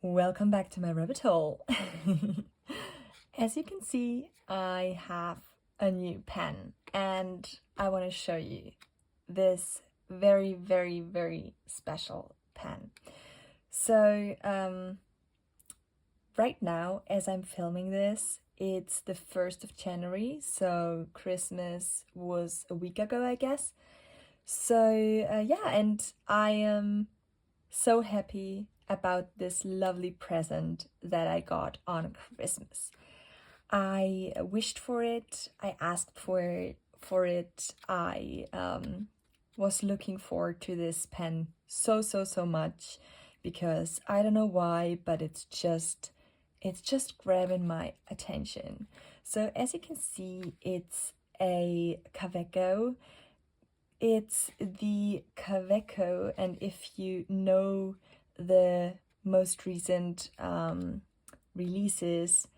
Welcome back to my rabbit hole. As you can see, I have a new pen and I want to show you this very special pen. So right now, as I'm filming this, it's the 1st of January, so Christmas was a week ago, I guess. So yeah, and I am so happy about this lovely present that I got on Christmas. I wished for it, I asked for it, I was looking forward to this pen so much because I don't know why, but it's just grabbing my attention. So as you can see, it's a Kaweco. It's the Kaweco, and if you know the most recent releases,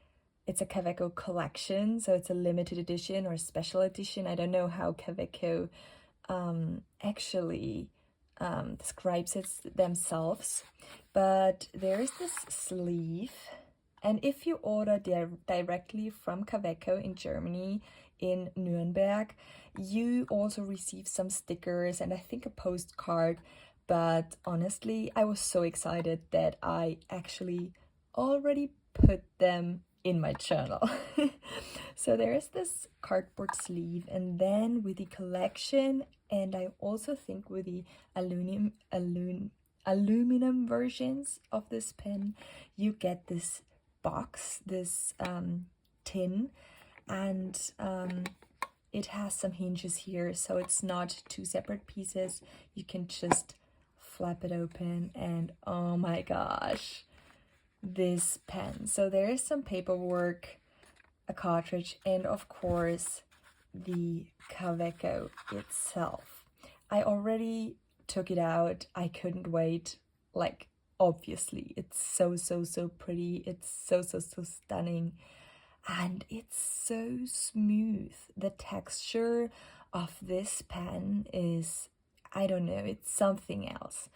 it's a Kaweco collection, so it's a limited edition or special edition. I don't know how Kaweco actually describes it themselves, but there is this sleeve, and if you order directly from Kaweco in Germany, in Nuremberg, you also receive some stickers and I think a postcard. But honestly, I was so excited that I actually already put them in my journal. So there is this cardboard sleeve, and then with the collection, and I also think with the aluminum versions of this pen, you get this box, this tin, and it has some hinges here, so it's not two separate pieces. You can just flap it open, and oh my gosh, this pen. So there is some paperwork, a cartridge, and of course the Kaweco itself. I already took it out. I couldn't wait. Like, obviously it's so pretty. It's so stunning. And it's so smooth. The texture of this pen is, I don't know, it's something else.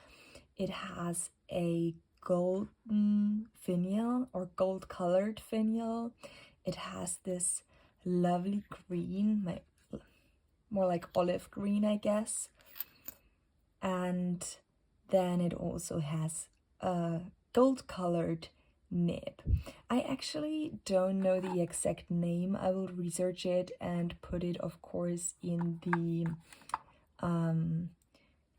It has a golden finial or gold colored finial. It has this lovely green, more like olive green, I guess. And then it also has a gold colored nib. I actually don't know the exact name. I will research it and put it, of course, in the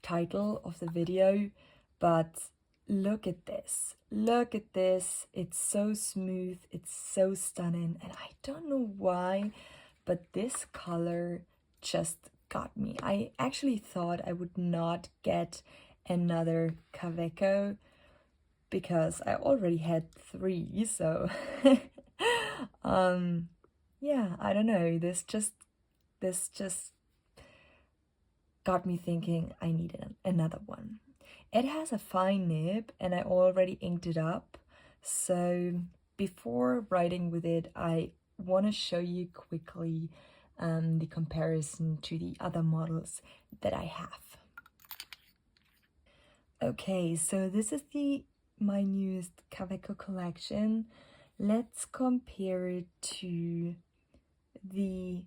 title of the video. But look at this. Look at this. It's so smooth. It's so stunning. And I don't know why, but this color just got me. I actually thought I would not get another Kaweco because I already had 3, so yeah, I don't know, this just got me thinking I needed another one. It has a fine nib and I already inked it up, so before writing with it, I want to show you quickly the comparison to the other models that I have. Okay, so this is my newest Kaweco collection. Let's compare it to the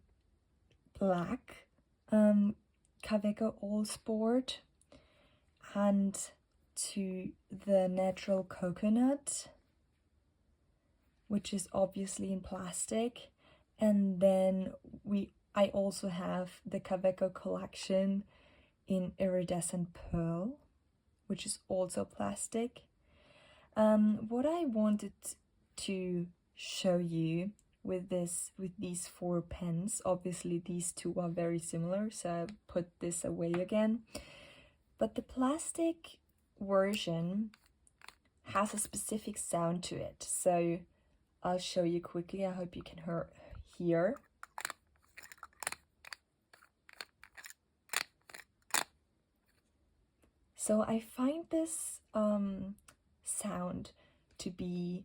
black Kaweco ALSport and to the natural coconut, which is obviously in plastic. And then I also have the Kaweco collection in Iridescent pearl, which is also plastic. What I wanted to show you with these 4 pens, obviously these 2 are very similar, so I put this away again. But the plastic version has a specific sound to it, so I'll show you quickly. I hope you can hear. So I find this sound to be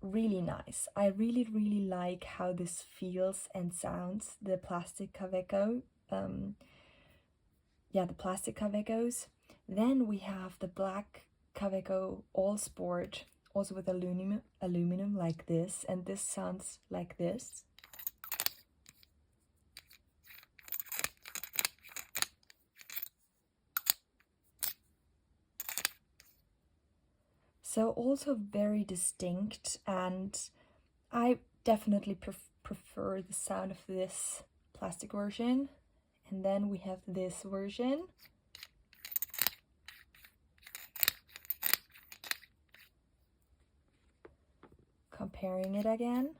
really nice. I really like how this feels and sounds, the plastic Kaweco. Yeah, the plastic Kawecos. Then we have the black Kaweco ALSport, also with aluminum like this, and this sounds like this. So also very distinct, and I definitely prefer the sound of this plastic version. And then we have this version. Comparing it again.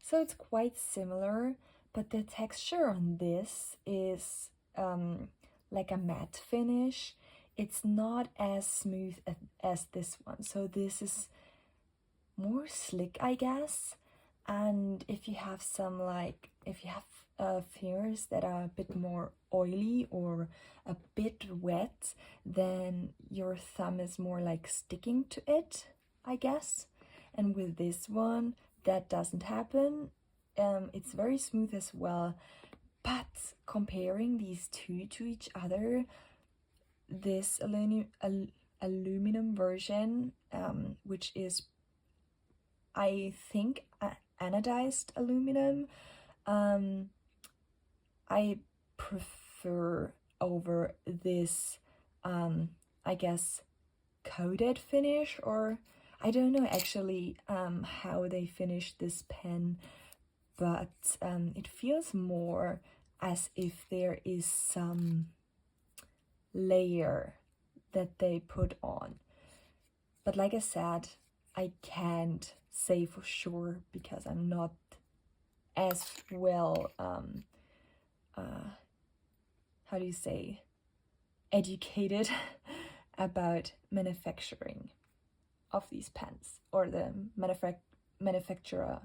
So it's quite similar, but the texture on this is like a matte finish. It's not as smooth as this one. So this is more slick, I guess. And if you have some if you have fingers that are a bit more oily or a bit wet, then your thumb is more like sticking to it, I guess. And with this one, that doesn't happen. It's very smooth as well. But comparing these two to each other, this aluminum version, which is, I think, anodized aluminum, I prefer over this, I guess, coated finish, or I don't know actually how they finished this pen, but it feels more as if there is some layer that they put on. But like I said, I can't say for sure because I'm not as well, how do you say, educated about manufacturing of these pens, or the manufacturer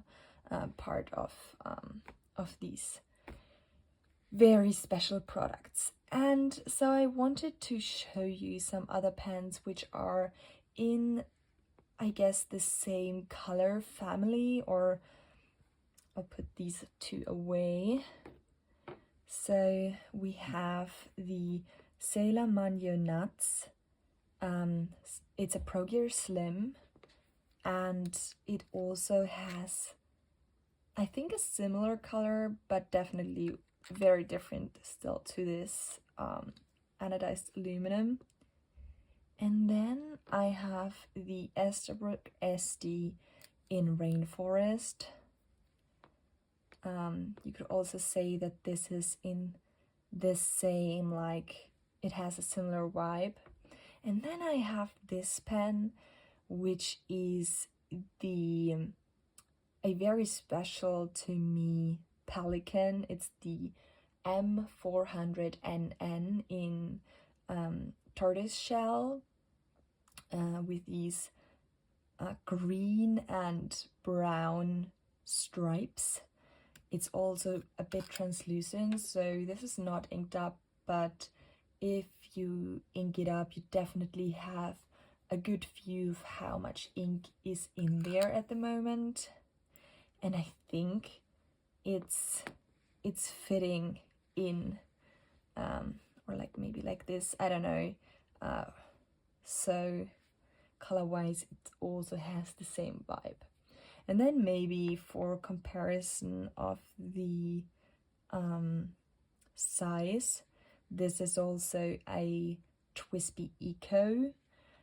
part of these very special products. And so I wanted to show you some other pens which are in, I guess, the same color family, or I'll put these two away. So we have the Sailor Manyo Nuts. It's a Pro Gear Slim, and it also has, I think, a similar color, but definitely very different still to this anodized aluminum. And then I have the Esterbrook Estie in Rainforest. You could also say that this is in the same, like, it has a similar vibe. And then I have this pen, which is a very special to me Pelikan. It's the M400nn in tortoiseshell, with these green and brown stripes. It's also a bit translucent, so this is not inked up, but if you ink it up, you definitely have a good view of how much ink is in there at the moment. And I think it's fitting in, or like maybe like this, I don't know. So color-wise, it also has the same vibe. And then maybe for comparison of the size, this is also a Twisby Eco.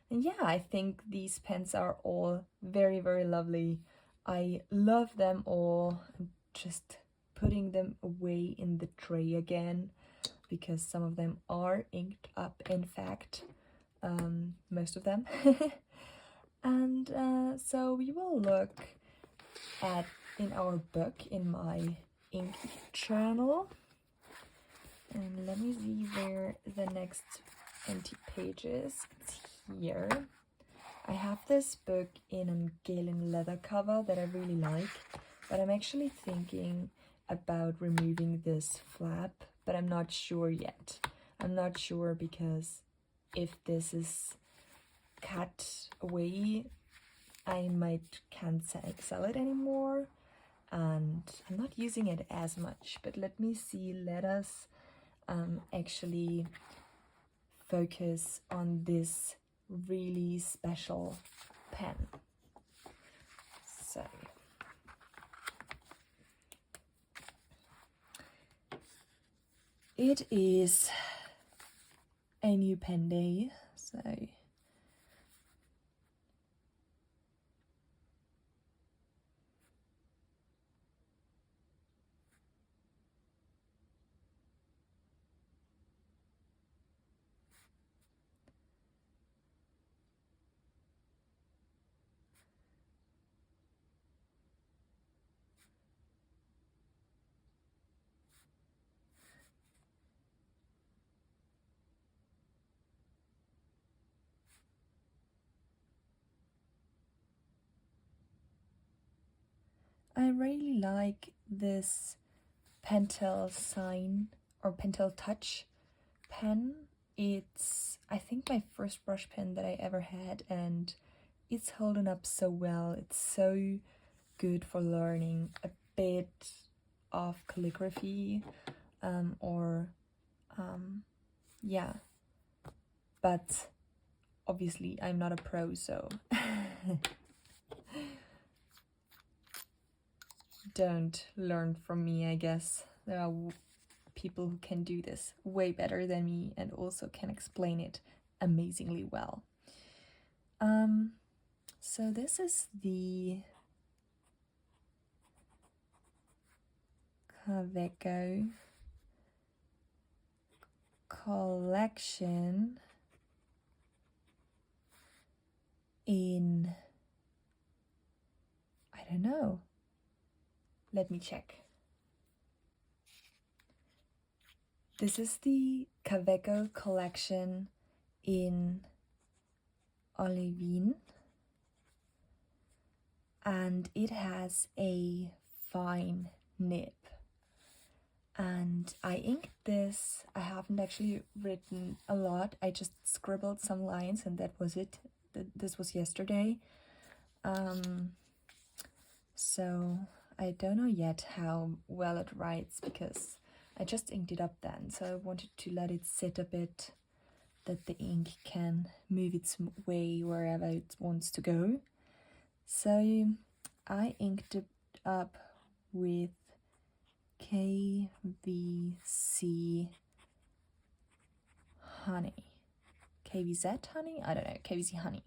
And yeah, I think these pens are all very, very lovely. I love them all. I'm just putting them away in the tray again, because some of them are inked up, in fact, most of them. And so we will look at in our book, in my ink journal, and let me see where the next empty page is. It's here. I have this book in a Galen leather cover that I really like, but I'm actually thinking about removing this flap, but I'm not sure yet. I'm not sure because if this is cut away, I can't sell it anymore, and I'm not using it as much. But let me see, let us actually focus on this really special pen. So it is a new pen day, so I really like this Pentel Sign or Pentel Touch pen. It's, I think, my first brush pen that I ever had, and it's holding up so well. It's so good for learning a bit of calligraphy, yeah, but obviously I'm not a pro, so don't learn from me, I guess. There are people who can do this way better than me and also can explain it amazingly well. So this is the Kaweco collection in, I don't know, let me check. This is the Kaweco collection in Olivine, and it has a fine nib. And I inked this. I haven't actually written a lot. I just scribbled some lines and that was it. This was yesterday. So I don't know yet how well it writes because I just inked it up then. So I wanted to let it sit a bit, that the ink can move its way wherever it wants to go. So I inked it up with KWZ Honey. KWZ Honey? I don't know, KWZ Honey.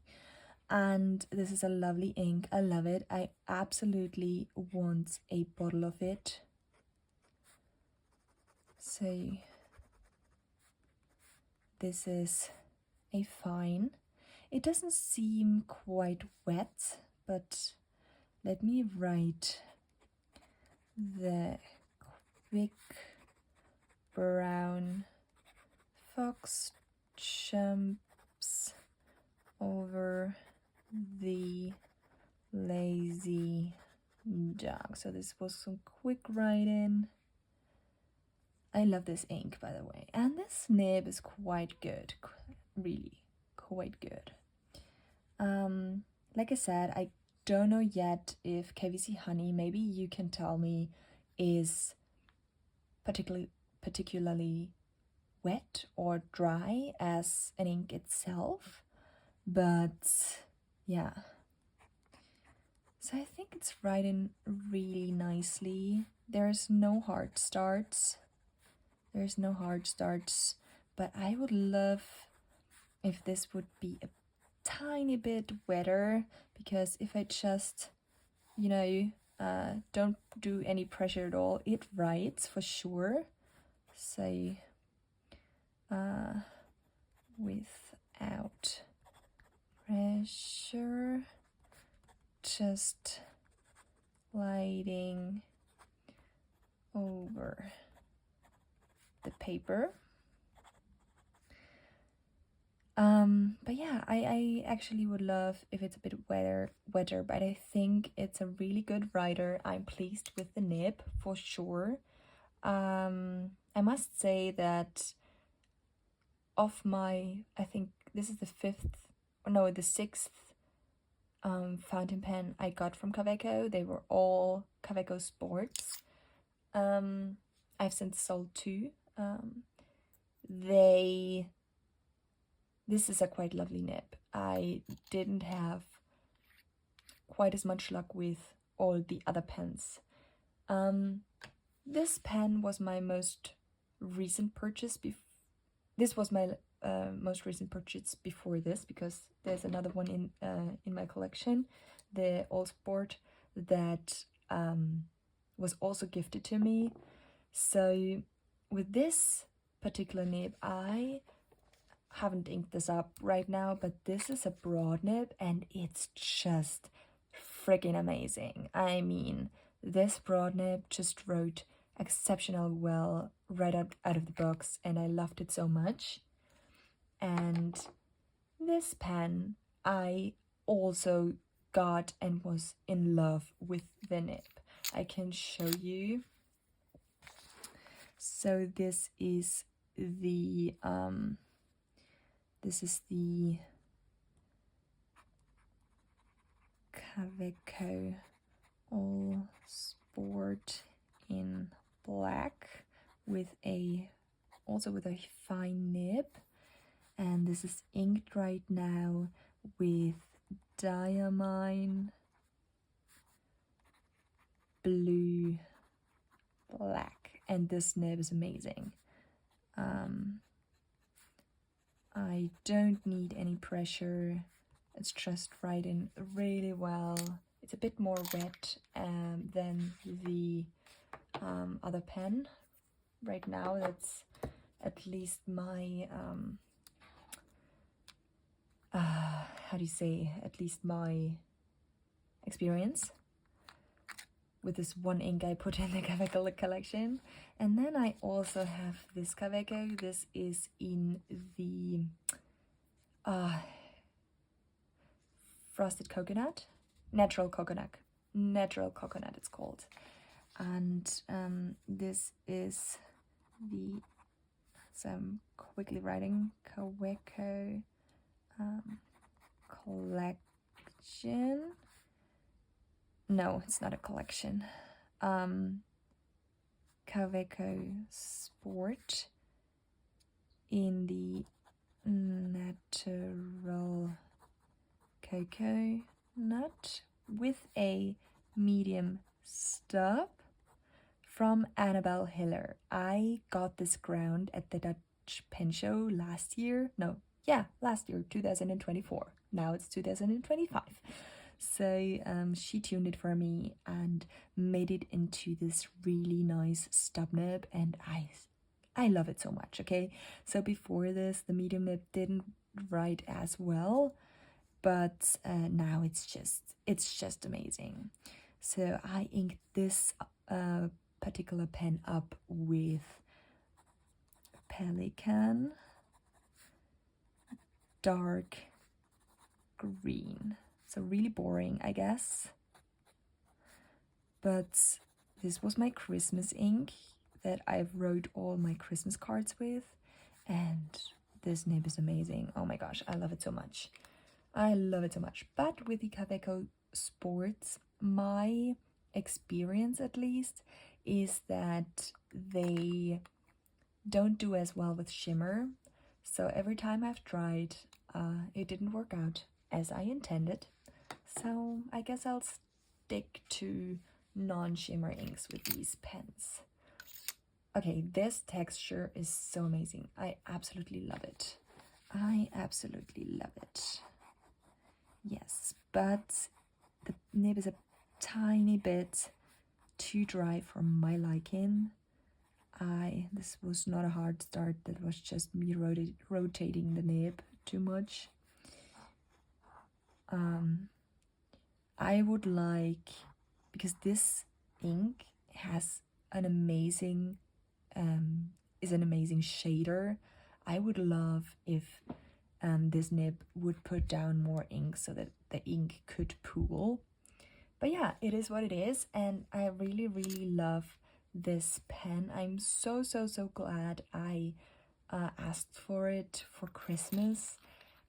And this is a lovely ink. I love it. I absolutely want a bottle of it. So this is a fine. It doesn't seem quite wet, but let me write the quick brown fox jumps over the lazy dog. So this was some quick writing. I love this ink, by the way, and this nib is quite good, really quite good. Like I said, I don't know yet if KWZ Honey, maybe you can tell me, is particularly wet or dry as an ink itself, but yeah. So I think it's writing really nicely. There's no hard starts. But I would love if this would be a tiny bit wetter, because if I just, you know, don't do any pressure at all, it writes for sure. So without pressure, just sliding over the paper. But yeah, I actually would love if it's a bit wetter, but I think it's a really good writer. I'm pleased with the nib for sure. I must say that of my, I think this is the sixth fountain pen I got from Kaweco. They were all Kaweco Sports. I've since sold two. This is a quite lovely nib. I didn't have quite as much luck with all the other pens. This pen was my most recent purchase. This was my most recent purchase before this, because there's another one in my collection, the ALSport, that was also gifted to me. So with this particular nib, I haven't inked this up right now, but this is a broad nib and it's just freaking amazing. I mean, this broad nib just wrote exceptional well right out of the box, and I loved it so much. And this pen I also got and was in love with the nib. I can show you. So this is the Kaweco ALSport in black with also with a fine nib, and this is inked right now with diamine blue black, and this nib is amazing. I don't need any pressure, it's just writing really well. It's a bit more wet than the other pen right now. That's at least my how do you say, at least my experience with this one ink I put in the Kaweco collection. And then I also have this Kaweco. This is in the frosted coconut, natural coconut it's called. And this is the, so I'm quickly writing, Kaweco collection. No, it's not a collection. Kaweco Sport in the natural coconut with a medium stub from Annabelle Hiller. I got this ground at the Dutch Pen Show last year. No, yeah, last year, 2024. Now it's 2025. So she tuned it for me and made it into this really nice stub nib, and I love it so much. Okay, so before this, the medium nib didn't write as well, but now it's just amazing. So I inked this particular pen up with Pelikan dark green. So really boring, I guess. But this was my Christmas ink that I wrote all my Christmas cards with, and this nib is amazing. Oh my gosh, I love it so much. I love it so much. But with the Kaweco Sports, my experience at least is that they don't do as well with shimmer. So every time I've tried, it didn't work out as I intended. So I guess I'll stick to non-shimmer inks with these pens. Okay, this texture is so amazing. I absolutely love it. I absolutely love it. Yes, but the nib is a tiny bit too dry for my liking. This was not a hard start, that was just me rotating the nib too much. I would like, because this ink has an amazing is an amazing shader, I would love if this nib would put down more ink so that the ink could pool. But yeah, it is what it is, and I really love this pen. I'm so glad I asked for it for Christmas.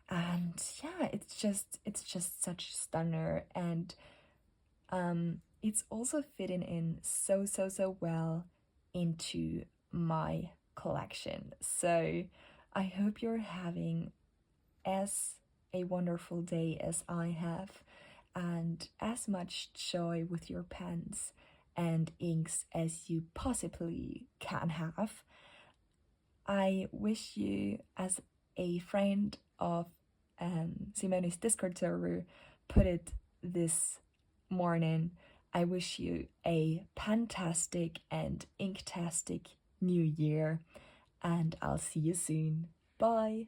And yeah, it's just such a stunner, and it's also fitting in so well into my collection. So I hope you're having as a wonderful day as I have, and as much joy with your pens and inks as you possibly can have. I wish you, as a friend of Simone's Discord server put it this morning, I wish you a pentastic and inktastic new year, and I'll see you soon. Bye!